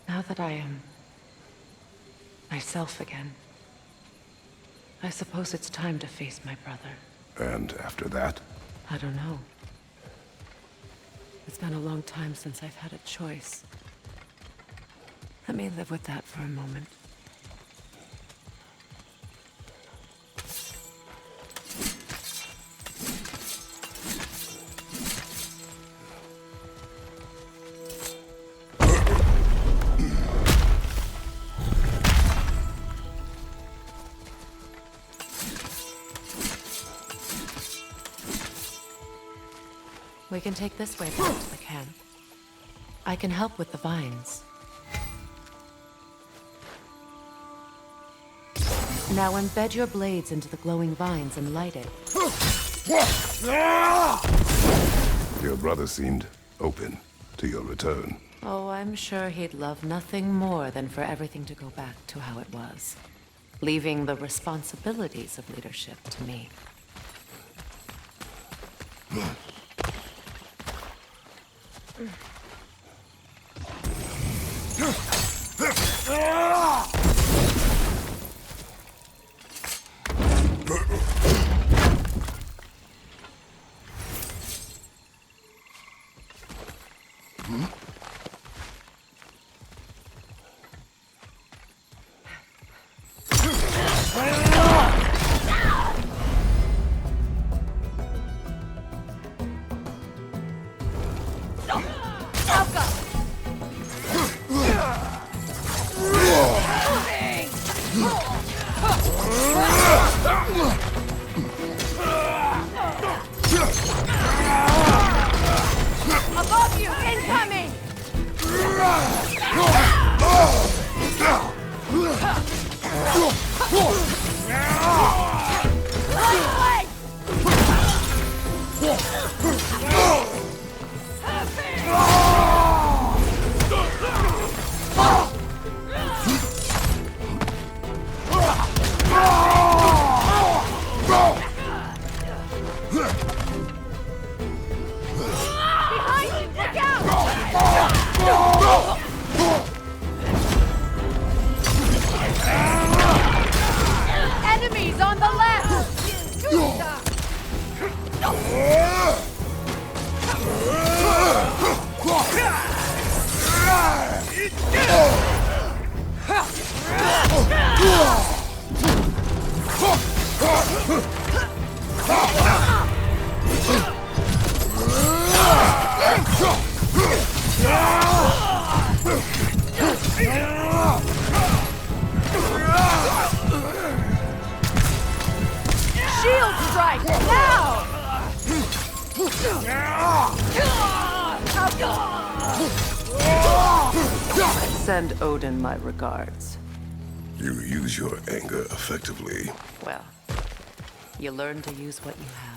Now that I am myself again, I suppose it's time to face my brother. And after that? I don't know. It's been a long time since I've had a choice. Let me live with that for a moment. We can take this way back to the camp. I can help with the vines. Now embed your blades into the glowing vines and light it. Your brother seemed open to your return. Oh, I'm sure he'd love nothing more than for everything to go back to how it was, leaving the responsibilities of leadership to me. Above you! Incoming! Enemies on the left! Shield strike now! Send Odin my regards. You use your anger effectively. Well, you learn to use what you have.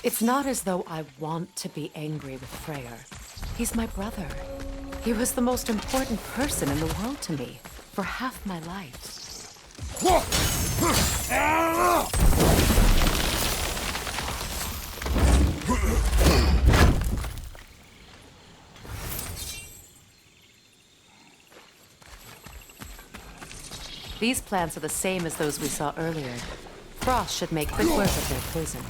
It's not as though I want to be angry with Freyr. He's my brother. He was the most important person in the world to me for half my life. These plants are the same as those we saw earlier. Frost should make quick work of their poison.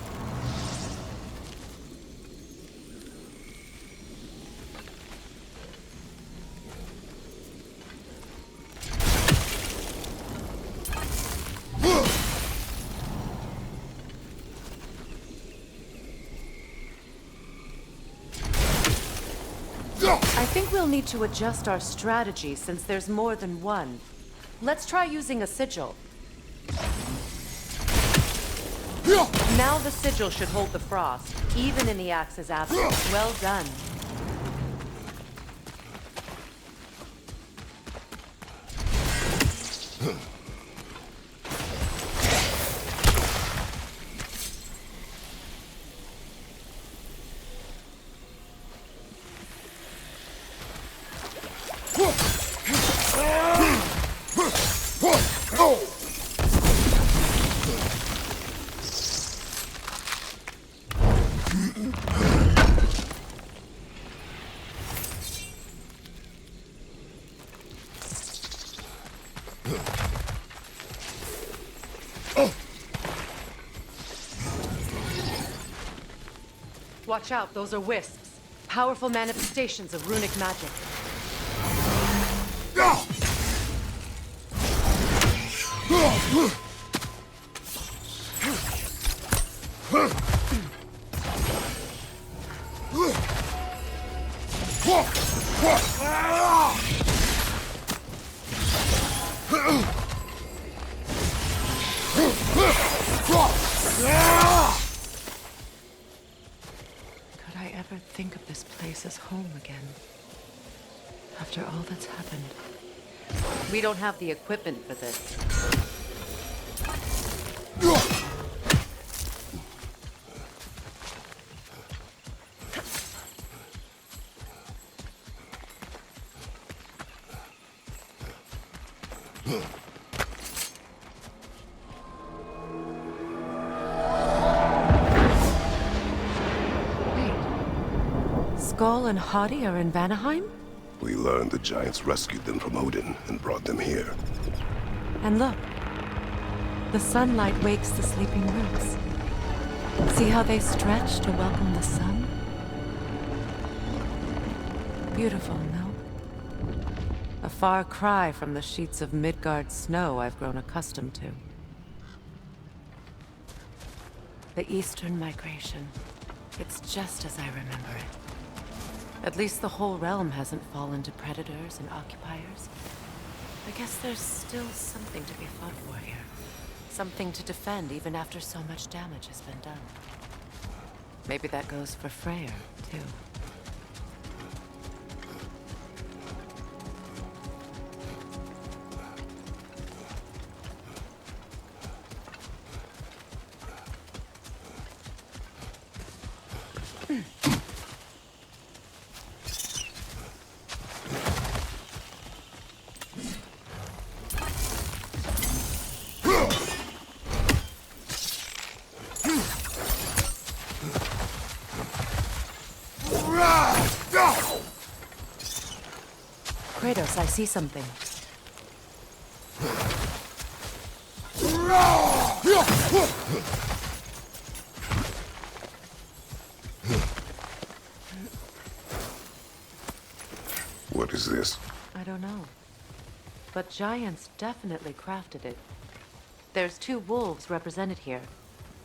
I think we'll need to adjust our strategy since there's more than one. Let's try using a sigil. Now the sigil should hold the frost, even in the axe's absence. Well done. Watch out, those are wisps. Powerful manifestations of runic magic. Could I ever think of this place as home again? After all that's happened. We don't have the equipment for this. Skull and Hadi are in Vanaheim? We learned the giants rescued them from Odin and brought them here. And look. The sunlight wakes the sleeping roots. See how they stretch to welcome the sun? Beautiful, no? A far cry from the sheets of Midgard snow I've grown accustomed to. The Eastern migration. It's just as I remember it. At least the whole realm hasn't fallen to predators and occupiers. I guess there's still something to be fought for here. Something to defend even after so much damage has been done. Maybe that goes for Freyr, too. Kratos, I see something. What is this? I don't know. But giants definitely crafted it. There's 2 wolves represented here.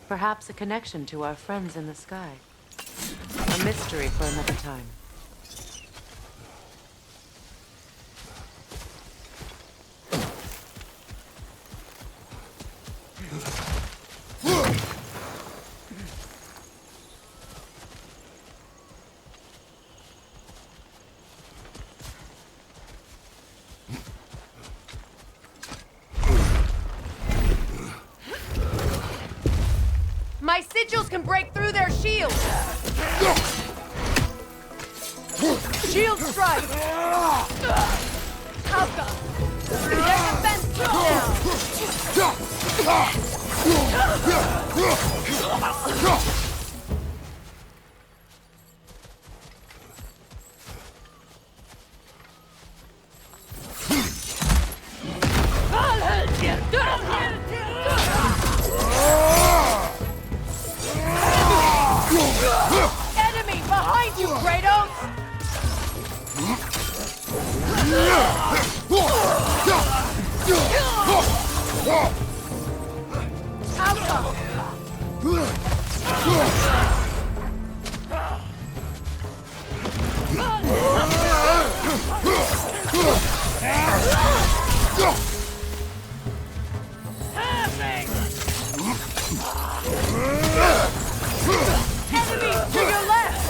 Perhaps a connection to our friends in the sky. A mystery for another time. My sigils can break through their shields! Shield strike! Alka! Their defense Enemy behind you, Kratos! Enemy to your left!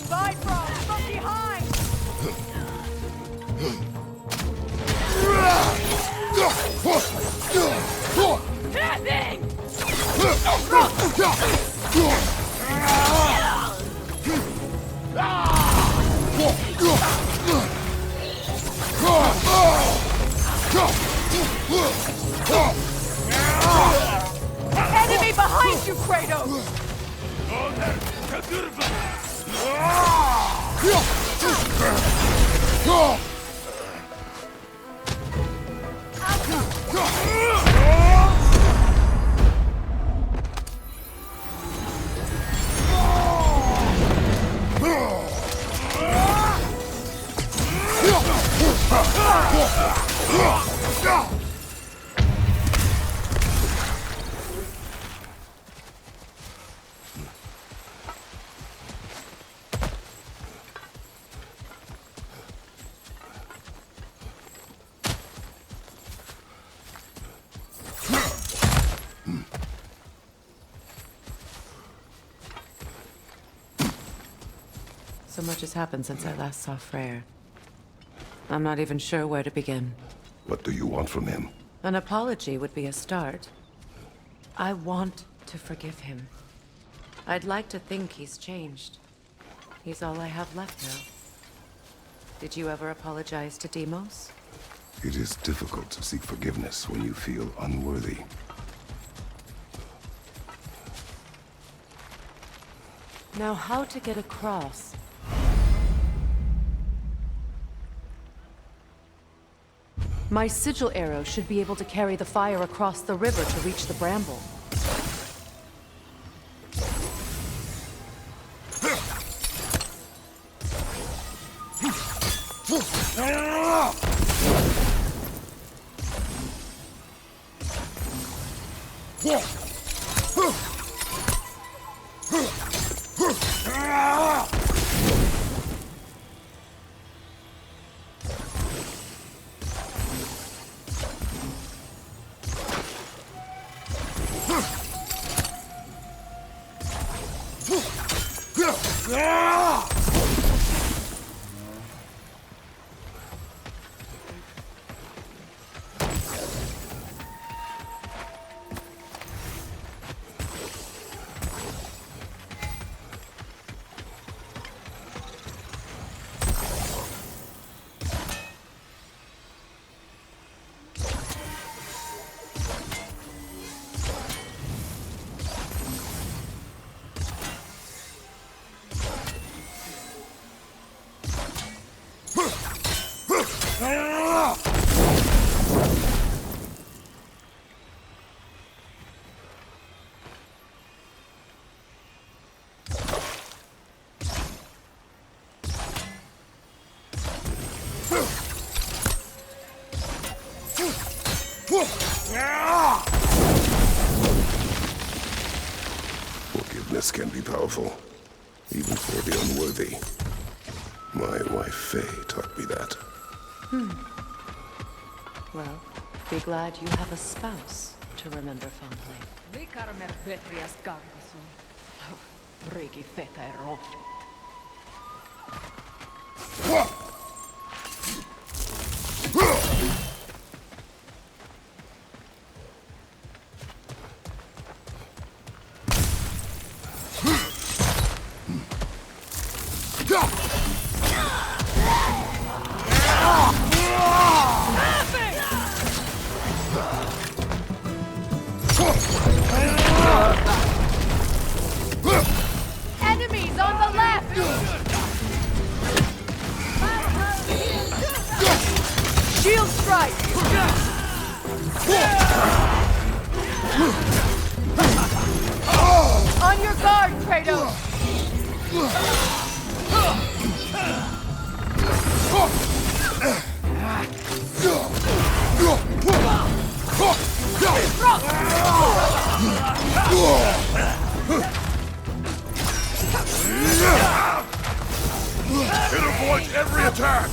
Bifrost from behind! Enemy behind you, Kratos! So much has happened since I last saw Freyr. I'm not even sure where to begin. What do you want from him? An apology would be a start. I want to forgive him. I'd like to think he's changed. He's all I have left now. Did you ever apologize to Deimos? It is difficult to seek forgiveness when you feel unworthy. Now, how to get across? My sigil arrow should be able to carry the fire across the river to reach the bramble. Forgiveness can be powerful, even for the unworthy. My wife Faye taught me that. Well, be glad you have a spouse to remember fondly. Vikarmer Petrias Gargason. Riki Feta Ero. Enemies on the left! Shield strike! On your guard, Kratos! It avoids every attack!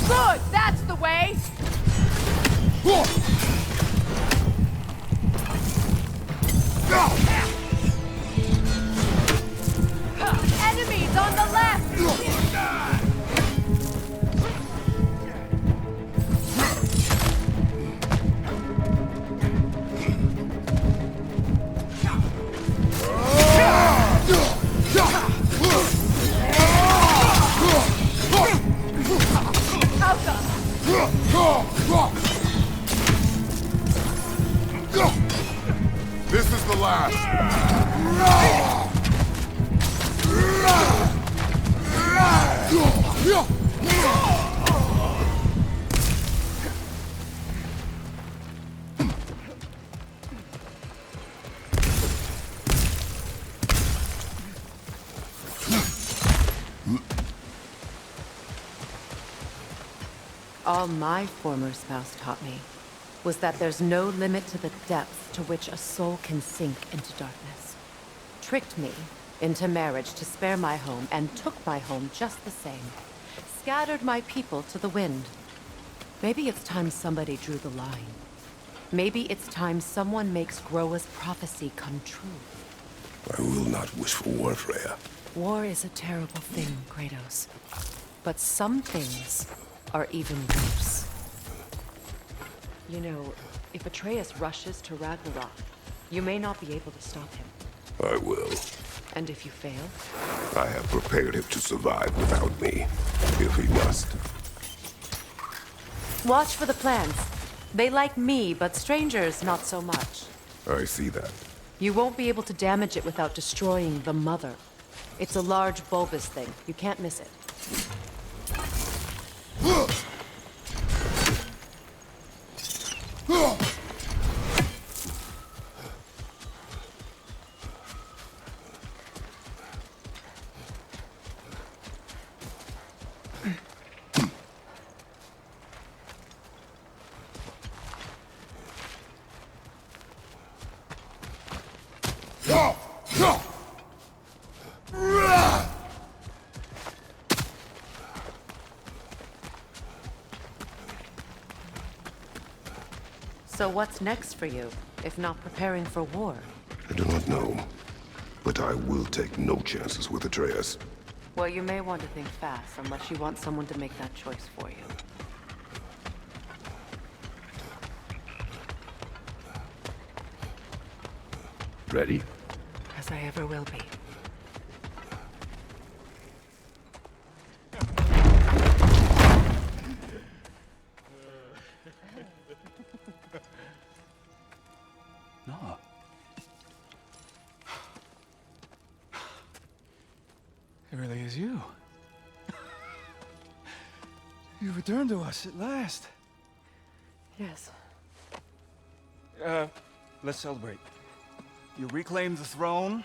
Good! That's the way! All my former spouse taught me was that there's no limit to the depth to which a soul can sink into darkness. Tricked me into marriage to spare my home and took my home just the same. Scattered my people to the wind. Maybe it's time somebody drew the line. Maybe it's time someone makes Groa's prophecy come true. I will not wish for war, Freya. War is a terrible thing, Kratos. But some things are even worse. You know, if Atreus rushes to Ragnarok, you may not be able to stop him. I will. And if you fail? I have prepared him to survive without me, if he must. Watch for the plants. They like me, but strangers not so much. I see that. You won't be able to damage it without destroying the mother. It's a large bulbous thing. You can't miss it. So what's next for you, if not preparing for war? I do not know, but I will take no chances with Atreus. Well, you may want to think fast, unless you want someone to make that choice for you. Ready? As I ever will be. No. It really is you. You returned to us at last. Yes. Let's celebrate. You reclaim the throne.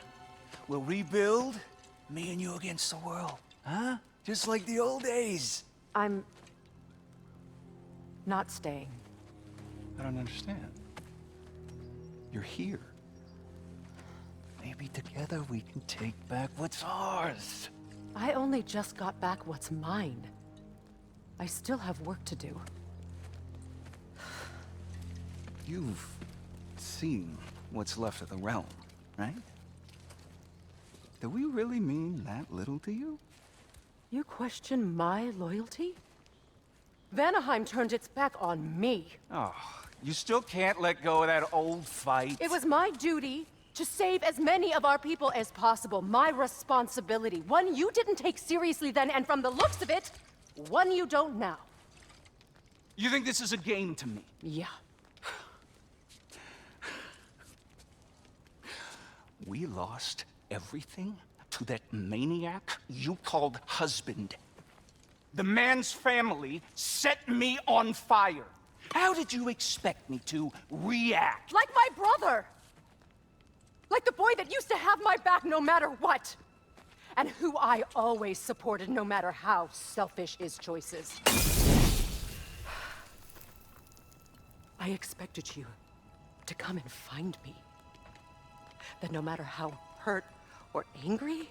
We'll rebuild. Me and you against the world. Huh? Just like the old days. I'm... not staying. I don't understand. You're here. Maybe together we can take back what's ours. I only just got back what's mine. I still have work to do. You've seen what's left of the realm, right? Do we really mean that little to you? You question my loyalty? Vanaheim turned its back on me. Oh, you still can't let go of that old fight? It was my duty to save as many of our people as possible. My responsibility. One you didn't take seriously then, and from the looks of it, one you don't now. You think this is a game to me? Yeah. We lost everything to that maniac you called husband. The man's family set me on fire. How did you expect me to react? Like my brother! Like the boy that used to have my back no matter what! And who I always supported no matter how selfish his choices. I expected you to come and find me. That no matter how hurt or angry,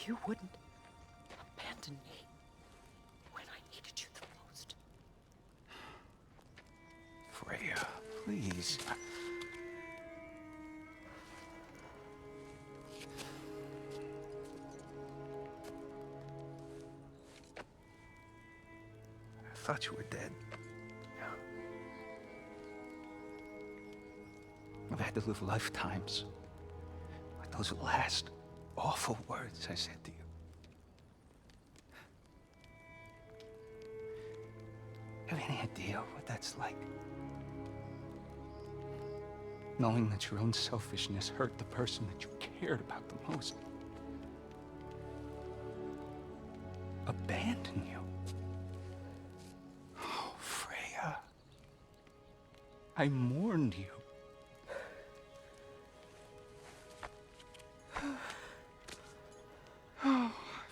you wouldn't abandon me when I needed you the most. Freya, please. I thought you were dead. I've had to live lifetimes with those last awful words I said to you. Have any idea what that's like? Knowing that your own selfishness hurt the person that you cared about the most. Abandon you. Oh, Freya. I mourned you.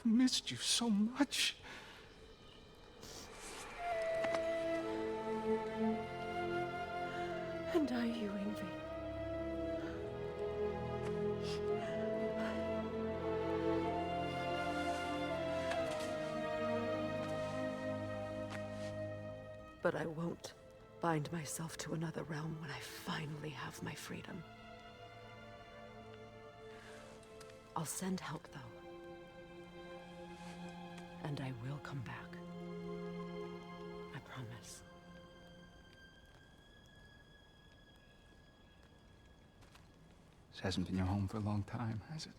missed you so much. And are you, Ingvi? But I won't bind myself to another realm when I finally have my freedom. I'll send help, though. And I will come back. I promise. This hasn't been your home for a long time, has it?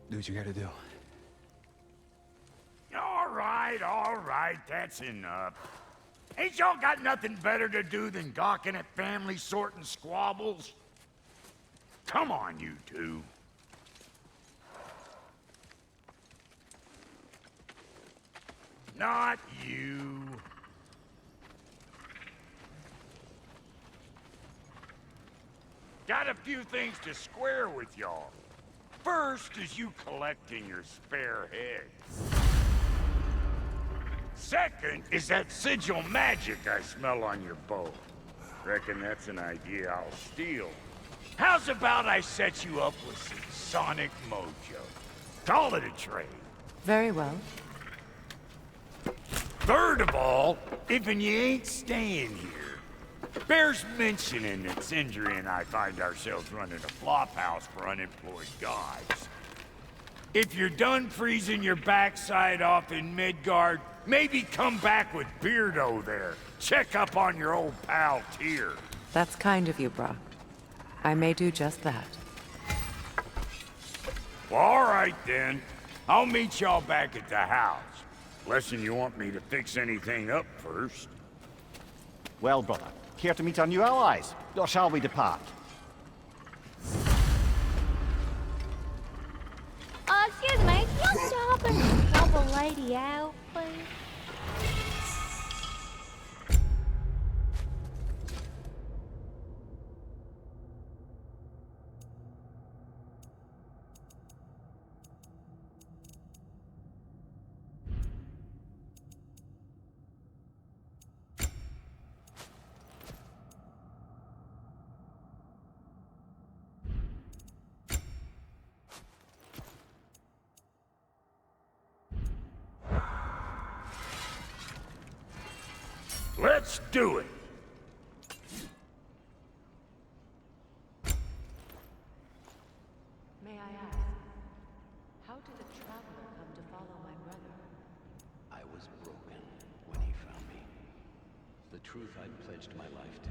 Do what you gotta do. All right, that's enough. Ain't y'all got nothing better to do than gawking at family sorting squabbles? Come on, you two. Not you. Got a few things to square with y'all. First is you collecting your spare heads. Second is that sigil magic I smell on your bow. Reckon that's an idea I'll steal. How's about I set you up with some sonic mojo? Call it a trade. Very well. Third of all, if you ain't staying here, bears mentioning that Sindri and I find ourselves running a flop house for unemployed guys. If you're done freezing your backside off in Midgard, maybe come back with Beardo there. Check up on your old pal Tyr. That's kind of you, Brock. I may do just that. Well, all right then. I'll meet y'all back at the house. Unless you want me to fix anything up first. Well, brother, care to meet our new allies? Or shall we depart? Excuse me, can you stop and help a lady out, please? Let's do it! May I ask, how did a traveler come to follow my brother? I was broken when he found me. The truth I'd pledged my life to,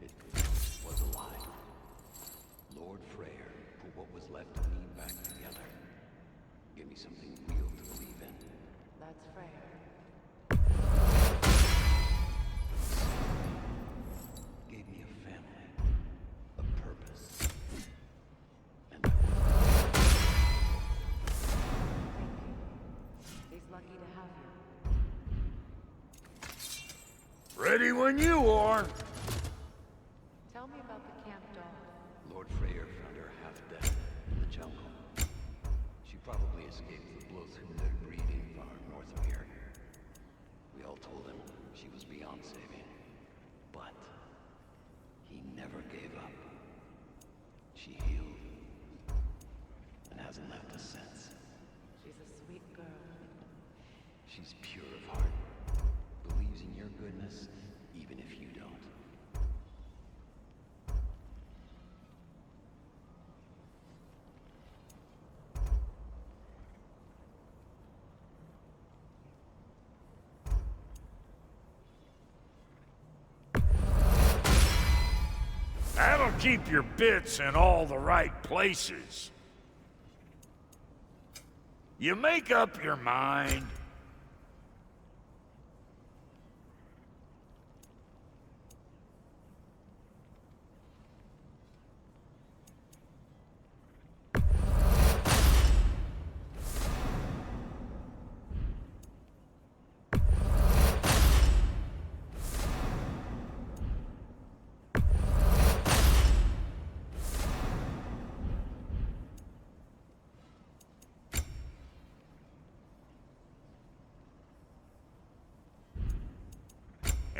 it was a lie. Lord Freyr put what was left of me back together. Give me something real to believe in. That's Freyr. Gave me a family, a purpose, and He's lucky to have you. Ready when you are. Tell me about the camp dog. Lord Freyr found her half dead in the jungle. She probably escaped the blood-suited breeding far north of here. We all told him she was beyond saving, but he never gave up. She healed and hasn't left us since. She's a sweet girl. She's pure of heart, believes in your goodness, even if you don't. That'll keep your bits in all the right places. You make up your mind.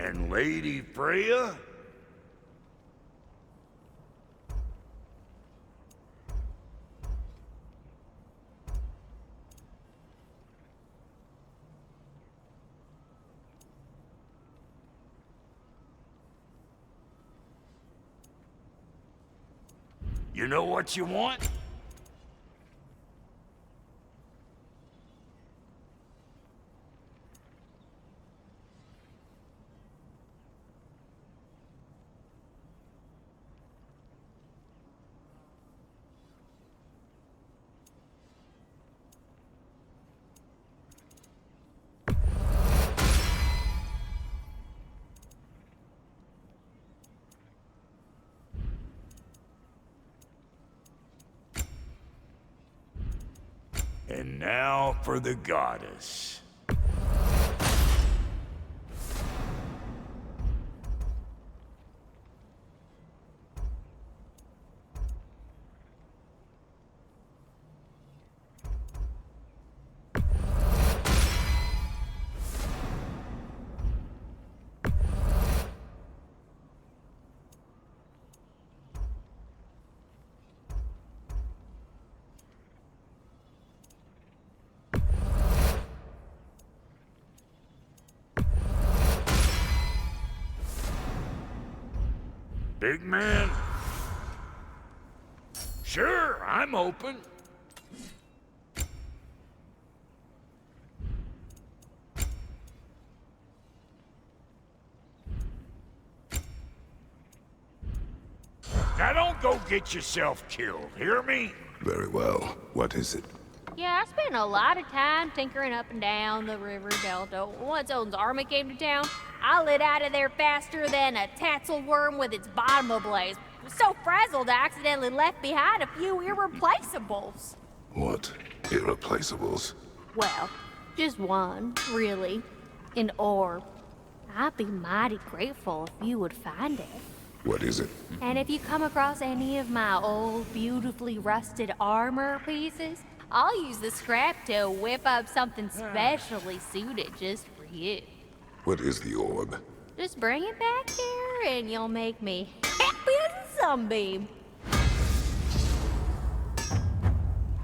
And Lady Freya? You know what you want? And now for the goddess. Big man? Sure, I'm open. Now don't go get yourself killed, hear me? Very well. What is it? Yeah, I spent a lot of time tinkering up and down the river delta. Once Odin's army came to town, I lit out of there faster than a tassel worm with its bottom ablaze. I was so frazzled I accidentally left behind a few irreplaceables. What? Irreplaceables? Well, just one, really. An orb. I'd be mighty grateful if you would find it. What is it? And if you come across any of my old, beautifully rusted armor pieces, I'll use the scrap to whip up something specially suited just for you. What is the orb? Just bring it back here and you'll make me happy as a sunbeam.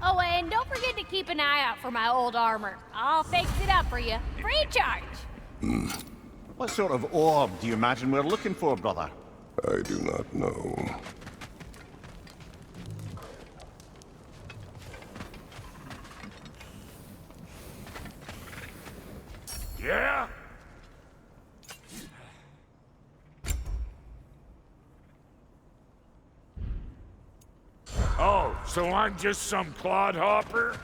Oh, and don't forget to keep an eye out for my old armor. I'll fix it up for you, free of charge. What sort of orb do you imagine we're looking for, brother? I do not know. Yeah? Oh, so I'm just some clodhopper?